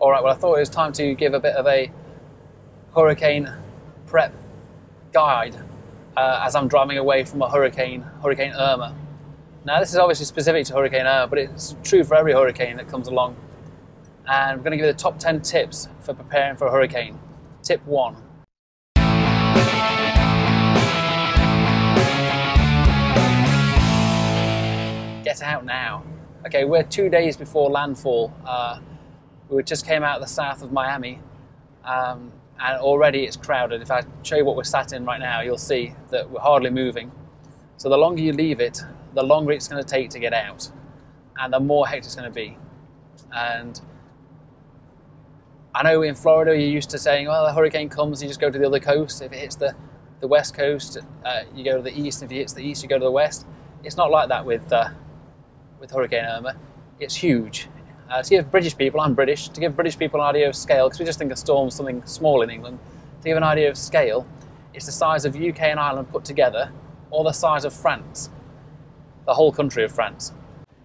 All right, well, I thought it was time to give a bit of a hurricane prep guide as I'm driving away from a Hurricane IRMA. Now, this is obviously specific to Hurricane IRMA, but it's true for every hurricane that comes along. And we're going to give you the top 10 tips for preparing for a hurricane. Tip 1. Get out now. Okay, we're 2 days before landfall. We just came out of the south of Miami, and already it's crowded. If I show you what we're sat in right now, you'll see that we're hardly moving. So the longer you leave it, the longer it's going to take to get out, and the more hectic it's going to be. And I know in Florida you're used to saying, well, the hurricane comes, you just go to the other coast. If it hits the west coast, you go to the east. If it hits the east, you go to the west. It's not like that with Hurricane IRMA. It's huge. To give British people, I'm British, to give British people an idea of scale, because we just think a storm's something small in England, to give an idea of scale, it's the size of UK and Ireland put together, or the size of France, the whole country of France.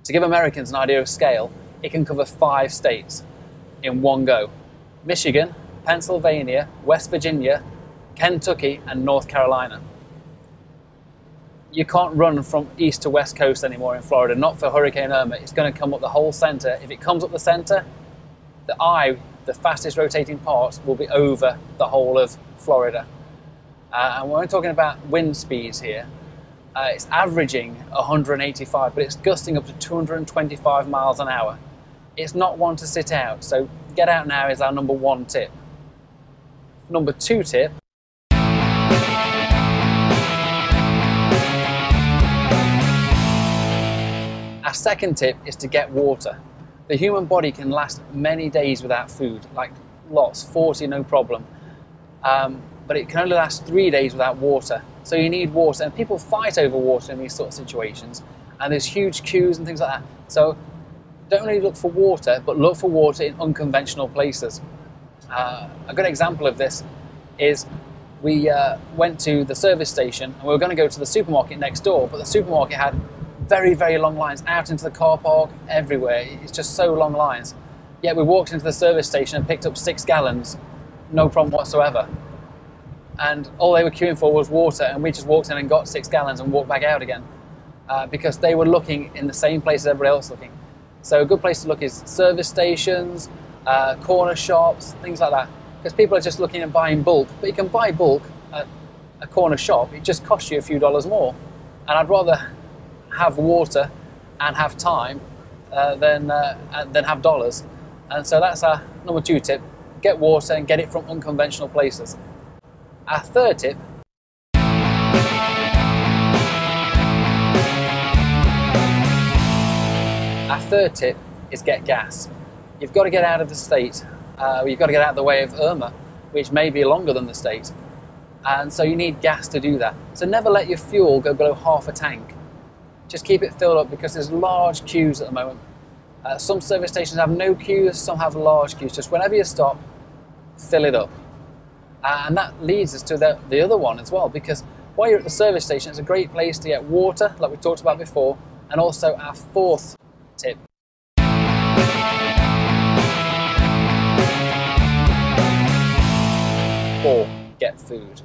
To give Americans an idea of scale, it can cover 5 states in one go. Michigan, Pennsylvania, West Virginia, Kentucky, and North Carolina. You can't run from east to west coast anymore in Florida, not for Hurricane IRMA. It's going to come up the whole center. If it comes up the center, the fastest rotating part, will be over the whole of Florida. And we're talking about wind speeds here. It's averaging 185, but it's gusting up to 225 miles an hour. It's not one to sit out, so get out now is our number 1 tip. Number 2 tip. Our second tip is to get water. The human body can last many days without food, like lots, 40 no problem. But it can only last 3 days without water. So you need water, and people fight over water in these sort of situations. And there's huge queues and things like that. So don't really look for water, but look for water in unconventional places. A good example of this is we went to the service station, and we were going to go to the supermarket next door, but the supermarket had very, very long lines out into the car park, everywhere. It's just so long lines. Yet we walked into the service station and picked up 6 gallons, no problem whatsoever. And all they were queuing for was water, and we just walked in and got 6 gallons and walked back out again, because they were looking in the same place as everybody else looking. So a good place to look is service stations, corner shops, things like that, because people are just looking at buying bulk. But you can buy bulk at a corner shop. It just costs you a few dollars more. And I'd rather have water and have time than have dollars. And so that's our number 2 tip. Get water and get it from unconventional places. Our third tip . Our third tip is get gas. You've got to get out of the state. You've got to get out of the way of IRMA, which may be longer than the state. And so you need gas to do that. So never let your fuel go below half a tank. Just keep it filled up, because there's large queues at the moment. Some service stations have no queues, some have large queues. Just whenever you stop, fill it up. And that leads us to the other one as well, because while you're at the service station, it's a great place to get water, like we talked about before, and also our 4th tip. 4, get food.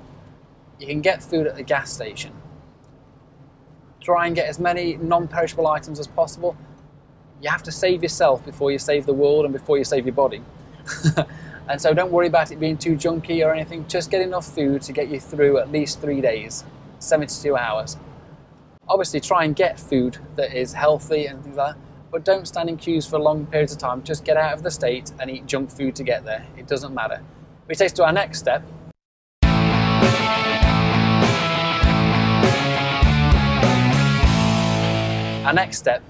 You can get food at the gas station. Try and get as many non-perishable items as possible. You have to save yourself before you save the world and before you save your body. And so don't worry about it being too junky or anything. Just get enough food to get you through at least 3 days, 72 hours. Obviously try and get food that is healthy and things like that, but don't stand in queues for long periods of time. Just get out of the state and eat junk food to get there. It doesn't matter. Which takes us to our next step. Our next step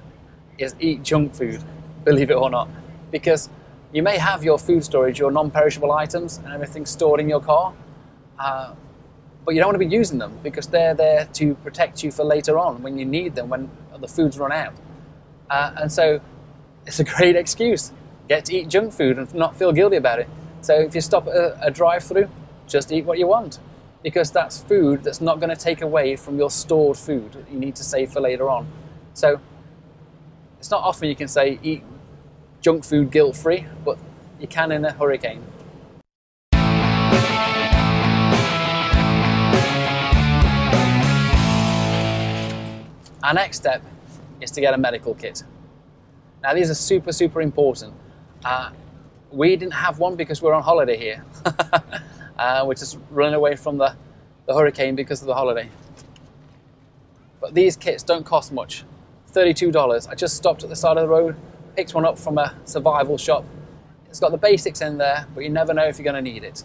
is eat junk food, believe it or not, because you may have your food storage, your non-perishable items and everything stored in your car, but you don't want to be using them because they're there to protect you for later on when you need them, when the food's run out. And so it's a great excuse. Get to eat junk food and not feel guilty about it. So if you stop at a drive-through, just eat what you want, because that's food that's not going to take away from your stored food that you need to save for later on. So it's not often you can say eat junk food guilt-free, but you can in a hurricane. Our next step is to get a medical kit. Now these are super, super important. We didn't have one because we're on holiday here. We're just running away from the hurricane because of the holiday. But these kits don't cost much. $32. I just stopped at the side of the road, picked one up from a survival shop. It's got the basics in there, but you never know if you're going to need it.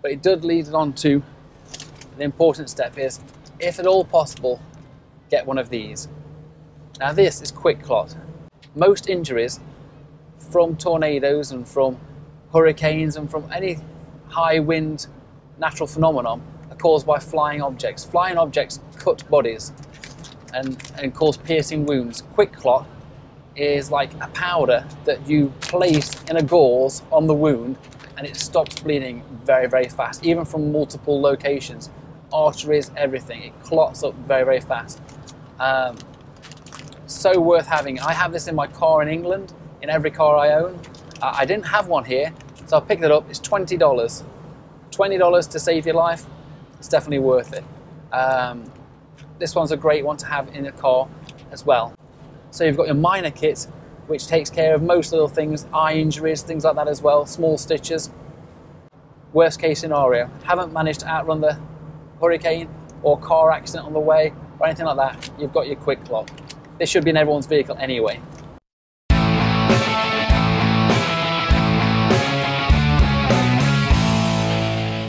But it does lead on to the important step is, if at all possible, get one of these. Now this is quick clot. Most injuries from tornadoes and from hurricanes and from any high wind natural phenomenon are caused by flying objects. Flying objects cut bodies and cause piercing wounds. Quick clot is like a powder that you place in a gauze on the wound and it stops bleeding very, very fast, even from multiple locations. Arteries, everything. It clots up very, very fast. So worth having. I have this in my car in England, in every car I own. I didn't have one here, so I picked it up. It's $20. $20 to save your life. It's definitely worth it. This one's a great one to have in a car as well. So you've got your minor kit, which takes care of most little things, eye injuries, things like that as well, small stitches. Worst case scenario, haven't managed to outrun the hurricane or car accident on the way or anything like that, you've got your quick clot. This should be in everyone's vehicle anyway.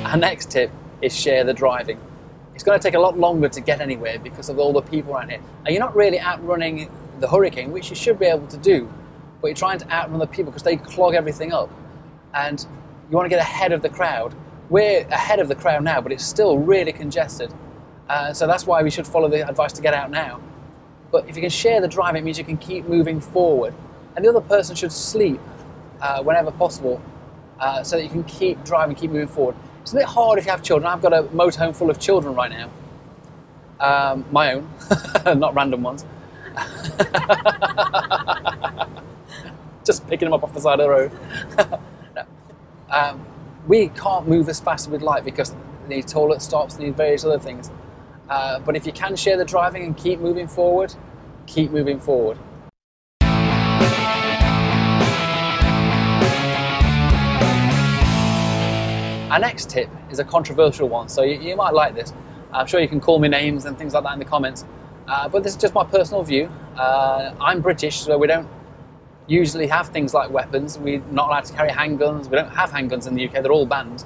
Our next tip is share the driving. It's going to take a lot longer to get anywhere because of all the people around here. And you're not really outrunning the hurricane, which you should be able to do, but you're trying to outrun the people because they clog everything up. And you want to get ahead of the crowd. We're ahead of the crowd now, but it's still really congested. So that's why we should follow the advice to get out now. But if you can share the drive, it means you can keep moving forward. And the other person should sleep whenever possible so that you can keep driving, keep moving forward. It's a bit hard if you have children. I've got a motorhome full of children right now. My own, not random ones. Just picking them up off the side of the road. No. We can't move as fast as we'd like because they need toilet stops, they need various other things. But if you can share the driving and keep moving forward, keep moving forward. Our next tip is a controversial one, so you might like this. I'm sure you can call me names and things like that in the comments. But this is just my personal view. I'm British, so we don't usually have things like weapons. We're not allowed to carry handguns. We don't have handguns in the UK. They're all banned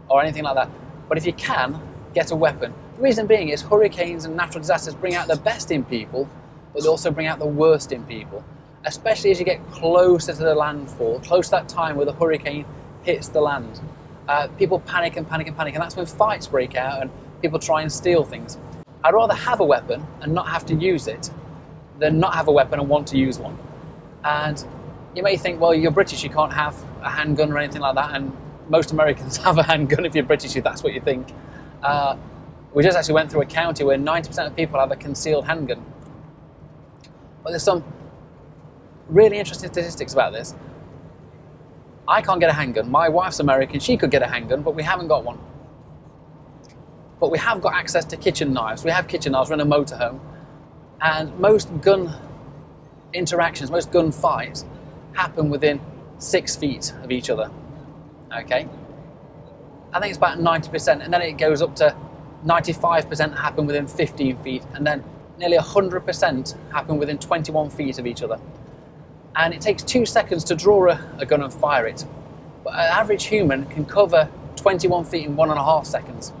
or anything like that. But if you can, get a weapon. The reason being is hurricanes and natural disasters bring out the best in people, but they also bring out the worst in people, especially as you get closer to the landfall, close to that time where the hurricane hits the land. People panic and panic and panic, and that's when fights break out and people try and steal things. I'd rather have a weapon and not have to use it than not have a weapon and want to use one. And you may think, well, you're British, you can't have a handgun or anything like that, and most Americans have a handgun if you're British, if that's what you think. We just actually went through a county where 90% of people have a concealed handgun. But there's some really interesting statistics about this. I can't get a handgun. My wife's American, she could get a handgun, but we haven't got one. But we have got access to kitchen knives. We have kitchen knives, we're in a motorhome. And most gun interactions, most gun fights happen within 6 feet of each other. Okay? I think it's about 90%, and then it goes up to 95% happen within 15 feet, and then nearly 100% happen within 21 feet of each other. And it takes 2 seconds to draw a gun and fire it. But an average human can cover 21 feet in 1.5 seconds.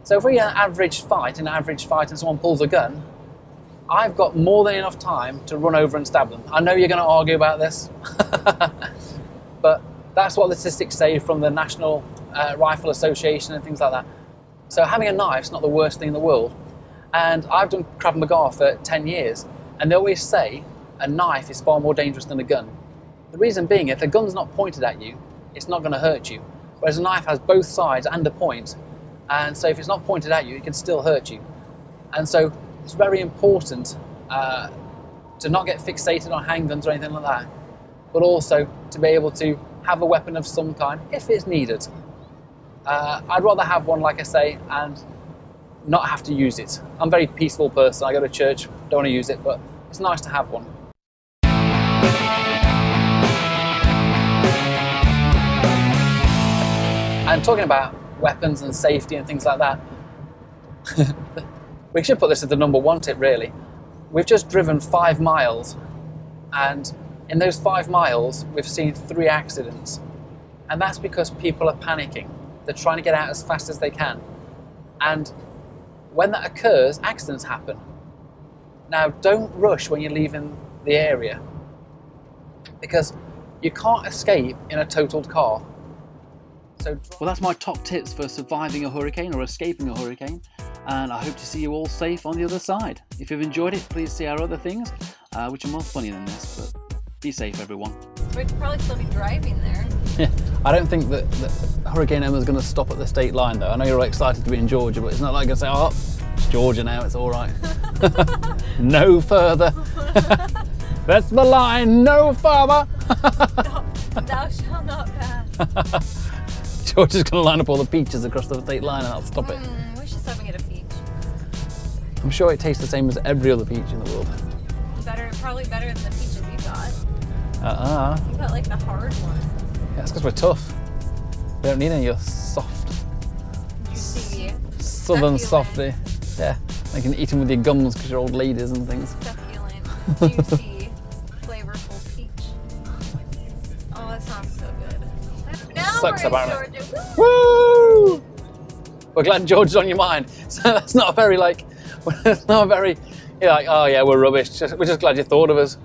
So if we have an average fight and someone pulls a gun, I've got more than enough time to run over and stab them. I know you're going to argue about this, but that's what the statistics say from the National Rifle Association and things like that. So having a knife's not the worst thing in the world. And I've done Krav Maga for 10 years, and they always say a knife is far more dangerous than a gun. The reason being, if the gun's not pointed at you, it's not going to hurt you. Whereas a knife has both sides and a point, and so if it's not pointed at you, it can still hurt you. And so it's very important to not get fixated on handguns or anything like that, but also to be able to have a weapon of some kind if it's needed. I'd rather have one, like I say, and not have to use it. I'm a very peaceful person. I go to church, don't want to use it, but it's nice to have one. And talking about weapons and safety and things like that, we should put this as the #1 tip, really. We've just driven 5 miles, and in those 5 miles, we've seen 3 accidents. And that's because people are panicking. They're trying to get out as fast as they can. And when that occurs, accidents happen. Now, don't rush when you're leaving the area, because you can't escape in a totaled car. Well, that's my top tips for surviving a hurricane or escaping a hurricane, and I hope to see you all safe on the other side. If you've enjoyed it, please see our other things, which are more funny than this, but be safe, everyone. We'd probably still be driving there. Yeah, I don't think that Hurricane Irma is going to stop at the state line, though. I know you're all excited to be in Georgia, but it's not like going to say, oh, it's Georgia now, it's all right. No further. That's the line, no further. Thou shalt not pass. Georgia's going to line up all the peaches across the state line and that'll stop it. We should stop and get a peach. I'm sure it tastes the same as every other peach in the world. Probably better than the peaches you got. You got like the hard one. Yeah, that's because we're tough. We don't need any of your soft, juicy, southern softy. Yeah, you can eat them with your gums because you're old ladies and things. Succulent, juicy, flavorful peach. Oh, that sounds so good. Now Sucks we're in apparently. Georgia. Woo! We're glad Georgia's on your mind. So that's not a very like, it's not a very, you're like, oh yeah, we're rubbish. We're just glad you thought of us.